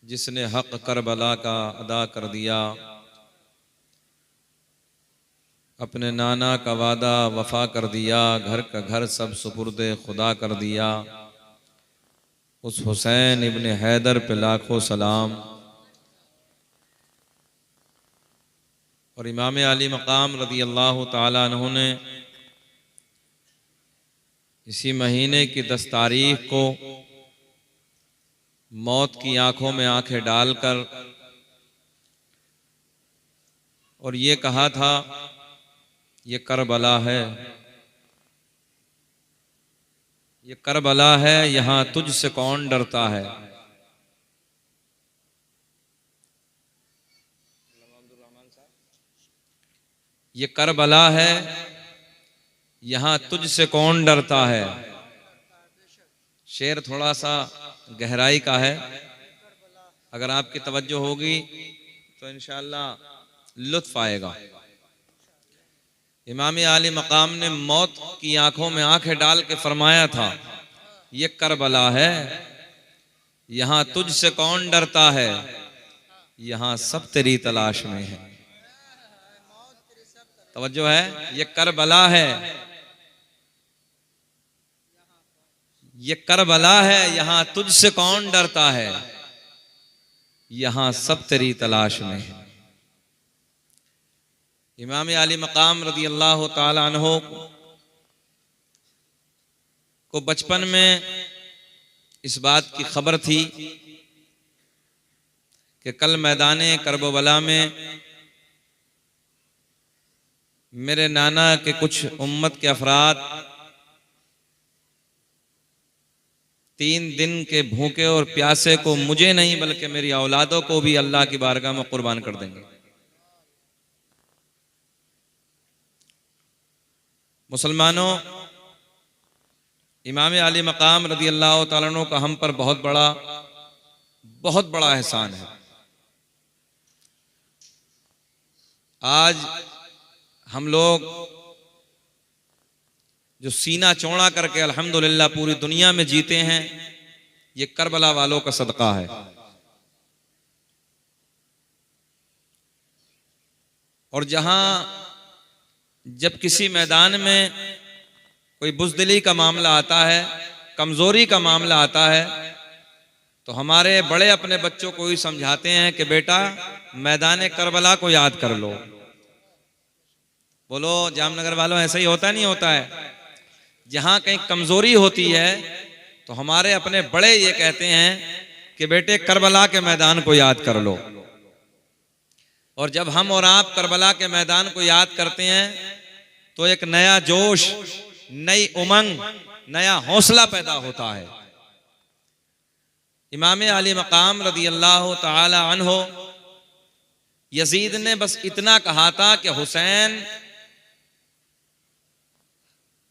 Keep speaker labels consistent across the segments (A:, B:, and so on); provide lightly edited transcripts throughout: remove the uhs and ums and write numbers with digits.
A: जिसने हक करबला का अदा कर दिया, अपने नाना का वादा वफा कर दिया, घर का घर सब सुपुर्दे खुदा कर दिया। उस हुसैन इब्ने हैदर पे लाखों सलाम। और इमाम अली मकाम रदी अल्लाह ताला अन्हु ने इसी महीने की 10 तारीख को मौत की आंखों में आंखें डालकर और ये कहा था, ये करबला है, ये करबला है, यहां तुझसे कौन डरता है। ये करबला है, यहां तुझसे कौन डरता है। शेर थोड़ा सा गहराई का है, अगर आपकी तवज्जो होगी तो इंशाअल्लाह लुत्फ आएगा। इमाम आली मकाम ने मौत की आंखों में आंखें डाल के फरमाया था, ये करबला है, यहां तुझसे कौन डरता है, यहां सब तेरी तलाश में है। तवज्जो है, ये करबला है, ये करबला है, यहां तुझसे कौन डरता है, यहां सब तेरी तलाश में है। इमाम अली मकाम रदी अल्लाह ताला अन्हो को बचपन में इस बात की खबर थी कि कल मैदाने करबला में मेरे नाना के कुछ उम्मत के अफराद 3 दिन के भूखे और प्यासे को मुझे नहीं बल्कि मेरी औलादों को भी अल्लाह की बारगाह में कुर्बान कर देंगे। मुसलमानों, इमाम अली मकाम रदी अल्लाह तआला अन्हु का हम पर बहुत बड़ा एहसान है। आज हम लोग जो सीना चौड़ा करके अल्हम्दुलिल्लाह पूरी दुनिया में जीते हैं, ये करबला वालों का सदका है। और जहां जब किसी मैदान में कोई बुज़दिली का मामला आता है, कमजोरी का मामला आता है, तो हमारे बड़े अपने बच्चों को ही समझाते हैं कि बेटा मैदान करबला को याद कर लो। बोलो जामनगर वालों, ऐसा ही होता नहीं होता है? जहां कहीं कमजोरी होती है तो हमारे अपने बड़े ये कहते हैं कि बेटे करबला के मैदान को याद कर लो। और जब हम और आप करबला के मैदान को याद करते हैं तो एक नया जोश, नई उमंग, नया हौसला पैदा होता है। इमाम अली मकाम रदी अल्लाह ताला अन्हो, यजीद ने बस इतना कहा था कि हुसैन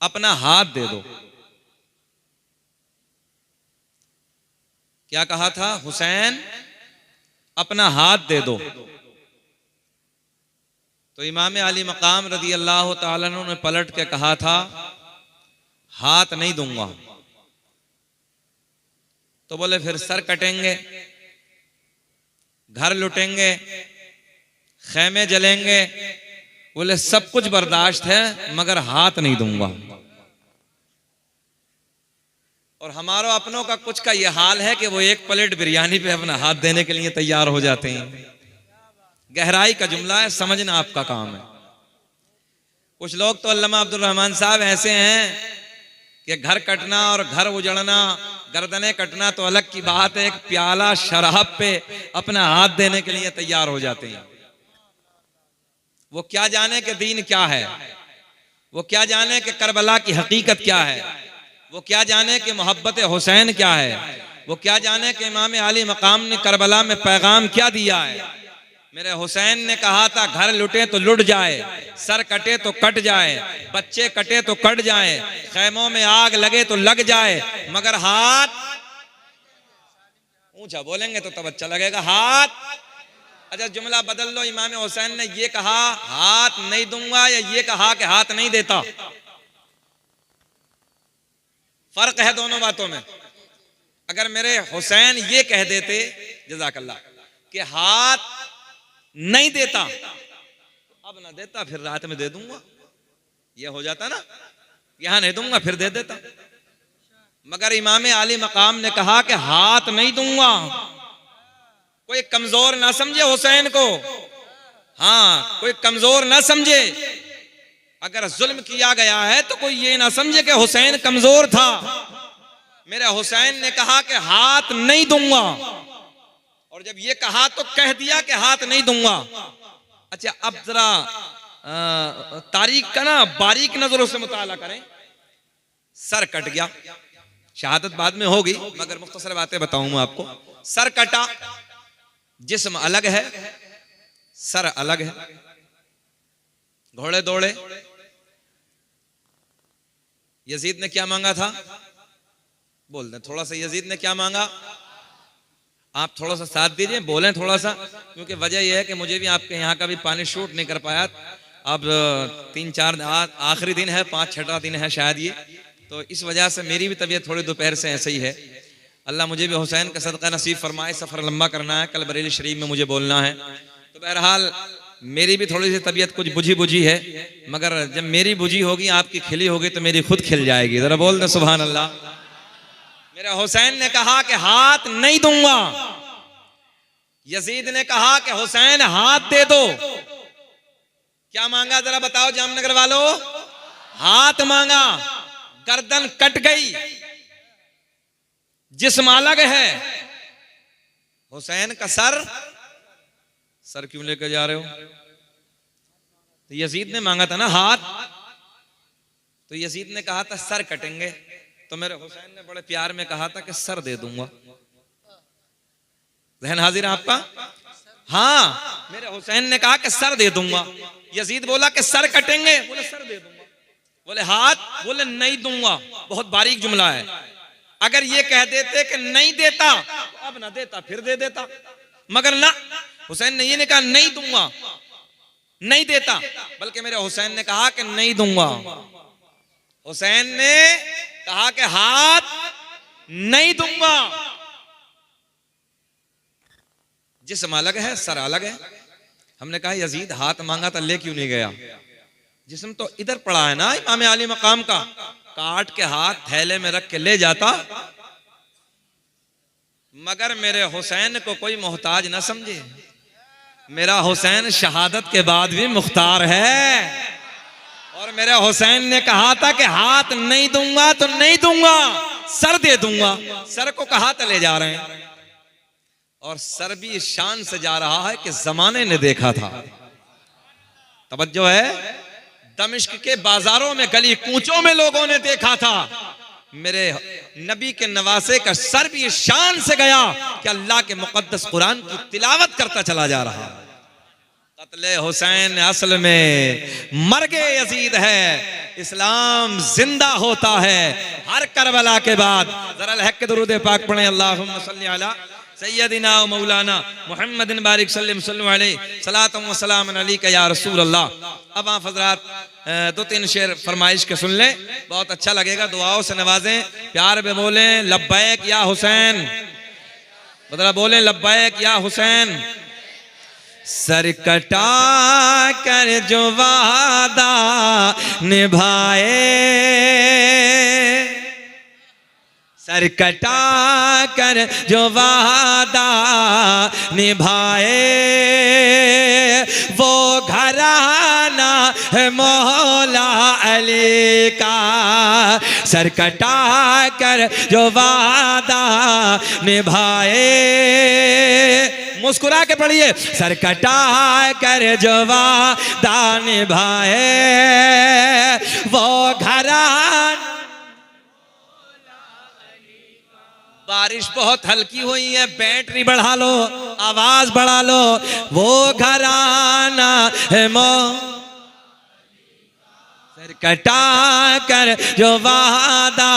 A: अपना हाथ दे दो। क्या कहा था? हुसैन अपना हाथ दे दो। तो इमाम अली मकाम रदी अल्लाह ताला अन्हु ने पलट के कहा था, हाथ नहीं दूंगा। तो बोले फिर सर कटेंगे, घर लुटेंगे, खैमे जलेंगे। बोले सब कुछ बर्दाश्त है मगर हाथ नहीं दूंगा। और हमारा अपनों का कुछ का यह हाल है कि वो एक प्लेट बिरयानी पे अपना हाथ देने के लिए तैयार हो जाते हैं। गहराई का जुमला है, समझना आपका काम है। कुछ लोग तो अल्लामा अब्दुल रहमान साहब ऐसे हैं कि घर कटना और घर उजड़ना, गर्दनें कटना तो अलग की बात है, एक प्याला शराब पे अपना हाथ देने के लिए तैयार हो जाते हैं। वो क्या जाने कि दीन क्या है, वो क्या जाने कि करबला की हकीकत क्या है, वो क्या जाने कि मोहब्बत हुसैन क्या है, वो क्या जाने कि इमाम अली मकाम ने करबला में पैगाम क्या दिया है। मेरे हुसैन ने कहा था, घर लुटे तो लुट जाए, सर कटे तो कट जाए, बच्चे कटे तो कट जाए, खैमों में आग लगे तो लग जाए, मगर हाथ ऊंचा बोलेंगे तो तब अच्छा लगेगा। हाथ, अच्छा जुमला बदल लो, इमाम हुसैन ने ये कहा हाथ नहीं दूंगा या ये कहा कि हाथ नहीं देता? फर्क है दोनों बातों में। अगर मेरे हुसैन ये कह देते, जज़ाकल्लाह, कि हाथ नहीं देता, अब ना देता फिर रात में दे दूंगा, ये हो जाता ना, यहां नहीं दूंगा फिर दे देता। मगर इमाम आली मकाम ने कहा कि हाथ नहीं दूंगा। कोई कमजोर ना समझे हुसैन को, हाँ कोई कमजोर ना समझे। अगर जुल्म किया गया है तो कोई ये ना समझे कि हुसैन कमजोर था। मेरे हुसैन ने कहा कि हाथ नहीं दूंगा, और जब ये कहा तो कह दिया कि हाथ नहीं दूंगा। अच्छा, अब जरा तारीख का ना बारीक नजरों से मुताला करें। सर कट गया, शहादत बाद में होगी मगर मुख्तसर बातें बताऊं मैं आपको। सर कटा, जिस्म अलग है, सर अलग है। घोड़े दौड़े, यजीद ने क्या मांगा था? बोल दें थोड़ा सा, यजीद ने क्या मांगा? आप थोड़ा सा साथ दीजिए, बोलें थोड़ा सा, क्योंकि वजह यह है कि मुझे भी आपके यहाँ का भी पानी शूट नहीं कर पाया। अब 3-4 आखिरी दिन है, 5-6 दिन है शायद ये, तो इस वजह से मेरी भी तबीयत थोड़ी दोपहर से ऐसे ही है। अल्लाह मुझे भी हुसैन का सदका नसीब फरमाए। सफ़र लंबा करना है, कल बरेली शरीफ में मुझे बोलना है, तो बहरहाल मेरी भी थोड़ी सी तबीयत कुछ बुझी बुझी है, मगर जब मेरी बुझी होगी आपकी खिली होगी तो मेरी खुद खिल जाएगी। जरा बोल दे सुभान अल्लाह। मेरे हुसैन ने कहा कि हाथ नहीं दूंगा। यजीद ने कहा कि हुसैन हाथ दे दो। क्या मांगा जरा बताओ जामनगर वालों? हाथ मांगा। गर्दन कट गई, जिस्म अलग है। हुसैन का सर क्यों लेकर जा रहे हो? तो यजीद ने मांगा था ना हाथ, तो यजीद ने कहा था सर कटेंगे, तो मेरे हुसैन ने बड़े प्यार में कहा था कि सर दे दूंगा। जहन हाजिर है आपका? हाँ, मेरे हुसैन ने कहा कि सर दे दूंगा। यजीद बोला कि सर कटेंगे, बोले सर दे दूंगा। बोले हाथ, बोले नहीं दूंगा। बहुत बारीक जुमला है। अगर ये कह देते कि नहीं देता, अब ना देता फिर दे देता, मगर ना, हुसैन ने ये नहीं कहा नहीं दूंगा, नहीं देता, बल्कि मेरे हुसैन ने कहा कि नहीं दूंगा। हुसैन ने कहा कि हाथ नहीं दूंगा। जिस्म अलग है, सर अलग है। हमने कहा यजीद हाथ मांगा था, ले क्यों नहीं गया? जिस्म तो इधर पड़ा है ना इमाम आली मकाम का, काट के हाथ थैले में रख के ले जाता। मगर मेरे हुसैन को कोई मोहताज ना समझे। मेरा हुसैन शहादत के बाद भी मुख्तार है, और मेरे हुसैन ने कहा था कि हाथ नहीं दूंगा तो नहीं दूंगा, सर दे दूंगा। सर को कहा था ले जा रहे हैं, और सर भी इस शान से जा रहा है कि जमाने ने देखा था। तवज्जो है, दमिश्क के बाजारों में, गली कूचों में लोगों ने देखा था। मेरे नबी के नवासे का सर भी इस शान से गया कि अल्लाह के मुकद्दस कुरान की तिलावत करता चला जा रहा। कत्ले हुसैन असल में मर्गे यजीद है, इस्लाम जिंदा होता है हर करबला के बाद। जरा लहक के दुरूद पाक पढ़ें, अल्लाहुम्मा सल्ली अला सैयदिना व मौलाना मुहम्मदिन बारिक सल्लल्लाहु अलैहि सलातम व सलामन अलैका या रसूल अल्लाह। अब आप हजरात 2-3 शेर फरमाइश के सुन लें, बहुत अच्छा लगेगा। दुआओं से नवाजें, प्यार में बोलें लब्बैक या हुसैन, बदला बोलें लब्बैक या हुसैन। सर कटा कर जो वादा निभाए, सर कटा कर जो वादा निभाए, वो घराना है मौला अली का। सर कटा कर जो वादा निभाए, मुस्कुरा के पढ़िए, सर कटा कर जो वादा निभाए, वो घराना। बारिश बहुत हल्की हुई है, बैटरी बढ़ा लो, आवाज बढ़ा लो। वो घराना है सर कटा कर जो वादा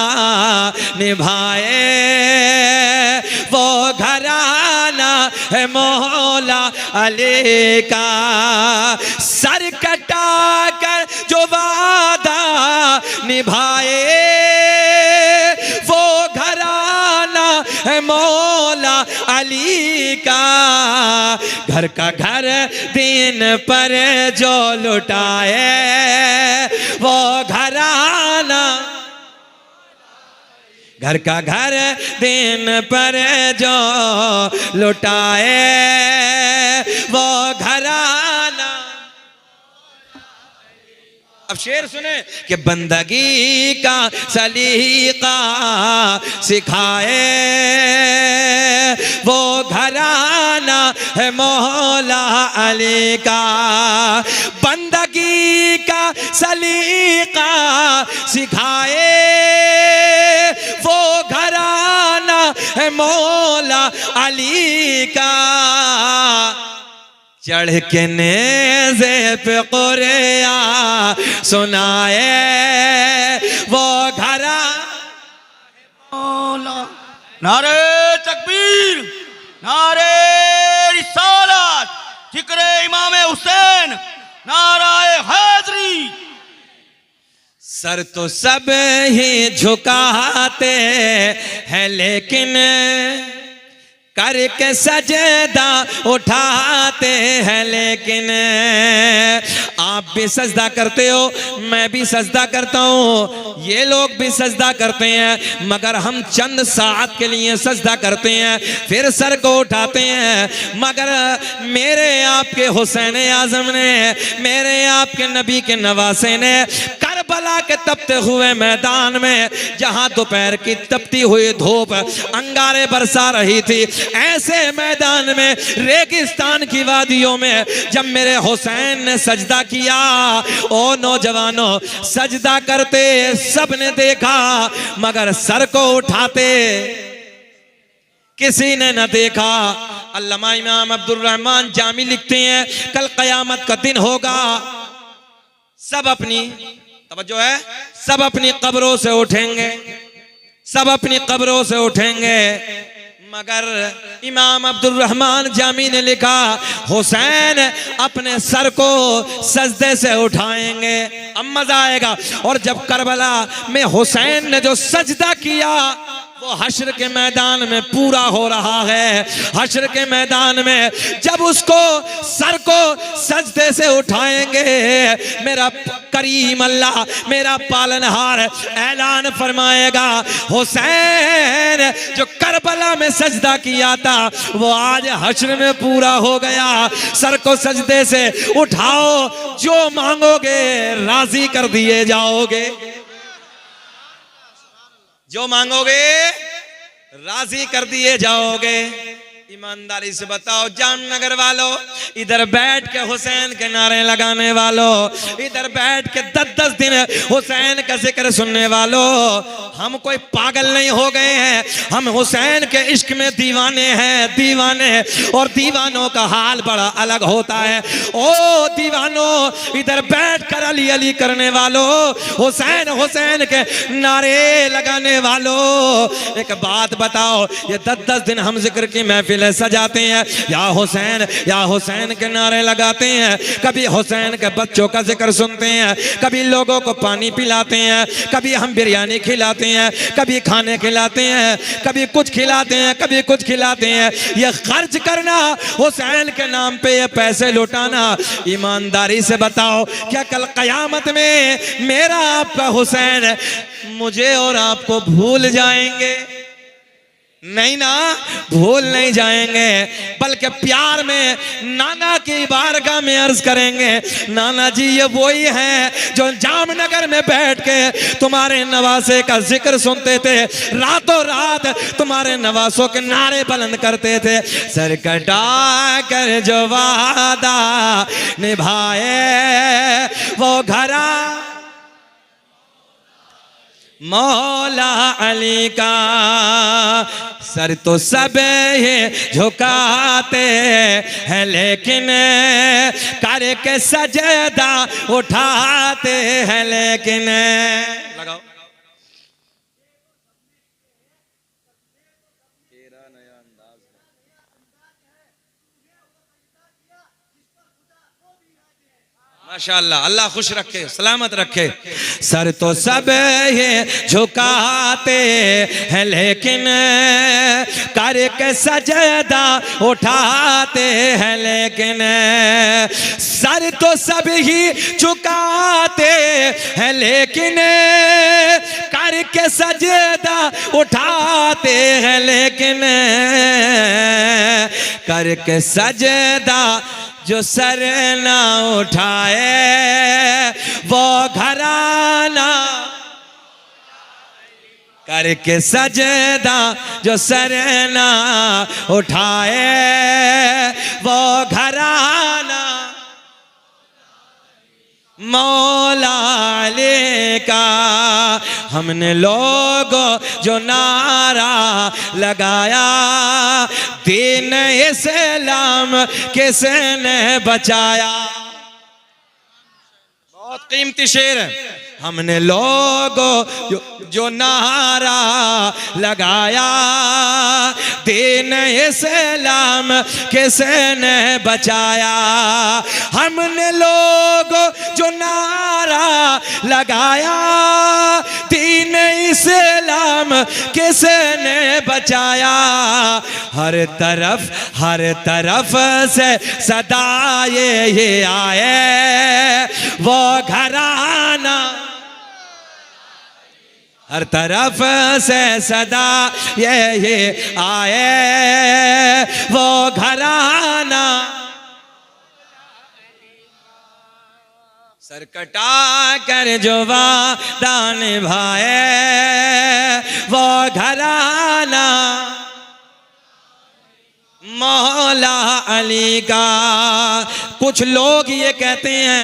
A: निभाए, वो घराना है मौला अली का। सर कटा कर जो वादा निभाए, वो घराना है मौला अली का। घर का घर दीन पर जो लुटाए वो घराना, घर का घर दीन पर जो लुटाए वो घराना। अब शेर सुने कि बंदगी का सलीका सिखाए वो घराना है मौला अली का। बंदगी का सलीका सिखाए वो घराना है मौला अली का। चढ़ के नेज़े पे कुरिया सुनाए वो घरा
B: मौला। नारे तकबीर, नारे रिसालत, जिक्रे इमाम हुसैन, नाराए हैदरी।
A: सर तो सब ही झुकाते हैं लेकिन करके सजदा उठाते हैं, लेकिन आप भी सजदा करते हो, मैं भी सजदा करता हूँ, ये लोग भी सजदा करते हैं, मगर हम चंद साथ के लिए सजदा करते हैं फिर सर को उठाते हैं। मगर मेरे आपके हुसैन आजम ने, मेरे आपके नबी के नवासे ने करबला के तपते हुए मैदान में, जहां दोपहर की तपती हुई धूप अंगारे बरसा रही थी, ऐसे मैदान में रेगिस्तान की वादियों में जब मेरे हुसैन ने सजदा किया, ओ नौजवानों, सजदा करते सबने देखा मगर सर को उठाते किसी ने न देखा। अल्लामा इमाम अब्दुल रहमान जामी लिखते हैं, कल कयामत का दिन होगा, सब अपनी तवज्जो है, सब अपनी कब्रों से उठेंगे, सब अपनी कब्रों से उठेंगे, मगर इमाम अब्दुल रहमान जामी ने लिखा हुसैन अपने सर को सजदे से उठाएंगे, अब मजा आएगा। और जब करबला में हुसैन ने जो सजदा किया वो हश्र के मैदान में पूरा हो रहा है। हश्र के मैदान में जब उसको सर को सजदे से उठाएंगे, मेरा करीम अल्लाह, मेरा पालनहार ऐलान फरमाएगा, हुसैन जो करबला में सजदा किया था वो आज हश्र में पूरा हो गया। सर को सजदे से उठाओ, जो मांगोगे राजी कर दिए जाओगे, जो मांगोगे राजी कर दिए जाओगे। ईमानदारी से बताओ जामनगर वालों, इधर बैठ के हुसैन के नारे लगाने वालों, इधर बैठ के 10-10 दिन हुसैन का जिक्र सुनने वालों, हम कोई पागल नहीं हो गए हैं, हम हुसैन के इश्क में दीवाने हैं, दीवाने। और दीवानों का हाल बड़ा अलग होता है। ओ दीवानों, इधर बैठ कर अली अली करने वालों, हुसैन हुसैन के नारे लगाने वालों, एक बात बताओ, ये 10-10 दिन हम जिक्र की महफिल सजाते हैं, या हुसैन के नारे लगाते हैं, कभी हुसैन के बच्चों का जिक्र सुनते हैं, कभी लोगों को पानी पिलाते हैं, कभी हम बिरयानी खिलाते हैं, कभी खाने खिलाते हैं, कभी कुछ खिलाते हैं, कभी कुछ खिलाते हैं। ये खर्च करना हुसैन के नाम पे, ये पैसे लुटाना, ईमानदारी से बताओ क्या कल कयामत में मेरा आपका हुसैन मुझे और आपको भूल जाएंगे? नहीं ना, भूल नहीं जाएंगे, बल्कि प्यार में नाना की बारगाह में अर्ज करेंगे, नाना जी ये वही हैं जो जामनगर में बैठ के तुम्हारे नवासे का जिक्र सुनते थे, रातों रात तुम्हारे नवासों के नारे बुलंद करते थे, सर कटा कर जो वादा निभाए वो घरा मौला अली का। सर तो सब ही झुकाते हैं लेकिन करके सजदा उठाते हैं, लेकिन लगाओ माशाअल्लाह, अल्लाह खुश रखे, सलामत रखे। सर तो सब ये झुकाते हैं लेकिन करके सजदा उठाते हैं, लेकिन सर तो सब ही झुकाते हैं, लेकिन करके सजदा उठाते हैं, लेकिन करके सजदा जो सर ना उठाए वो घराना, करके सजदा जो सर ना उठाए वो घराना मौला अली का। हमने लोग जो नारा लगाया, दीन इस्लाम किसने बचाया। बहुत कीमती शेर है। हमने लोग जो नारा लगाया, दीन इस्लाम किसने बचाया। हमने लोग जो नारा लगाया, दीन इस्लाम किसने बचाया। हर तरफ से सदा ये आए वो घराना, हर तरफ से सदा ये आए वो घराना। सर कटा कर जो वादा निभाए वो घराना मौला अली का। कुछ लोग ये कहते हैं